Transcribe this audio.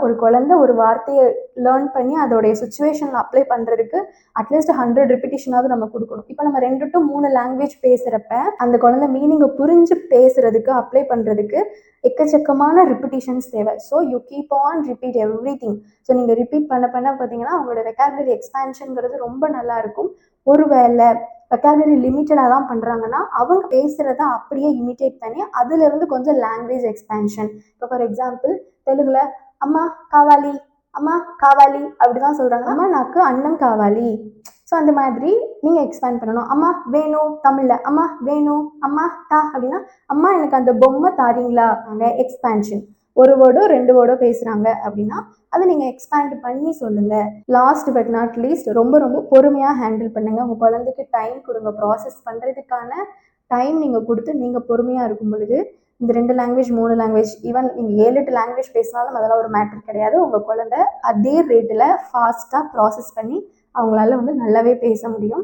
ஒரு குழந்தை ஒரு வார்த்தையை லேர்ன் பண்ணி அதோடைய சுச்சுவேஷனில் அப்ளை பண்ணுறதுக்கு அட்லீஸ்ட் 100 ரிப்பிட்டிஷனாவது நம்ம கொடுக்கணும். இப்போ நம்ம 2 to 3 லாங்குவேஜ் பேசுகிறப்ப அந்த குழந்தை மீனிங்கை புரிஞ்சு பேசுறதுக்கு அப்ளை பண்ணுறதுக்கு எக்கச்சக்கமான ரிப்பிட்டிஷன்ஸ் தேவை. So you keep on repeat every thing. So நீங்கள் ரிப்பீட் பண்ண பார்த்தீங்கன்னா உங்களோட வெக்காபுலரி எக்ஸ்பேன்ஷனுங்கிறது ரொம்ப நல்லா இருக்கும். ஒருவேளை வெக்காபுலரி லிமிட்டடாக தான் பண்ணுறாங்கன்னா அவங்க பேசுகிறத அப்படியே இமிட்டேட் பண்ணி அதுலேருந்து கொஞ்சம் லாங்குவேஜ் எக்ஸ்பேன்ஷன். இப்போ ஃபார் எக்ஸாம்பிள் தெலுங்குல அம்மா காவாலி, அம்மா காவாலி அப்படி தான் சொல்கிறாங்க. அம்மா நாக்கு அன்னம் காவாலி. ஸோ அந்த மாதிரி நீங்கள் எக்ஸ்பேண்ட் பண்ணணும். அம்மா வேணும் தமிழில் அம்மா வேணும், அம்மா தா அப்படின்னா அம்மா எனக்கு அந்த பொம்மை தாரீங்களா, அங்கே எக்ஸ்பேன்ஷன். ஒரு வேர்டோ 2 வேர்டோ பேசுகிறாங்க அப்படின்னா அதை நீங்கள் எக்ஸ்பேண்ட் பண்ணி சொல்லுங்கள். லாஸ்ட் பட் நாட் லீஸ்ட் ரொம்ப ரொம்ப பொறுமையாக ஹேண்டில் பண்ணுங்கள். உங்கள் குழந்தைக்கு டைம் கொடுங்க. ப்ராசஸ் பண்ணுறதுக்கான டைம் நீங்கள் கொடுத்து நீங்கள் பொறுமையாக இருக்கும் பொழுது இந்த 2 லாங்குவேஜ் 3 லாங்குவேஜ் ஈவன் நீங்கள் 7-8 லாங்குவேஜ் பேசினாலும் அதெல்லாம் ஒரு மேட்டர் கிடையாது. உங்கள் குழந்தை அதே ரேட்டில் ஃபாஸ்ட்டாக ப்ராசஸ் பண்ணி அவங்களால நல்லாவே பேச முடியும்.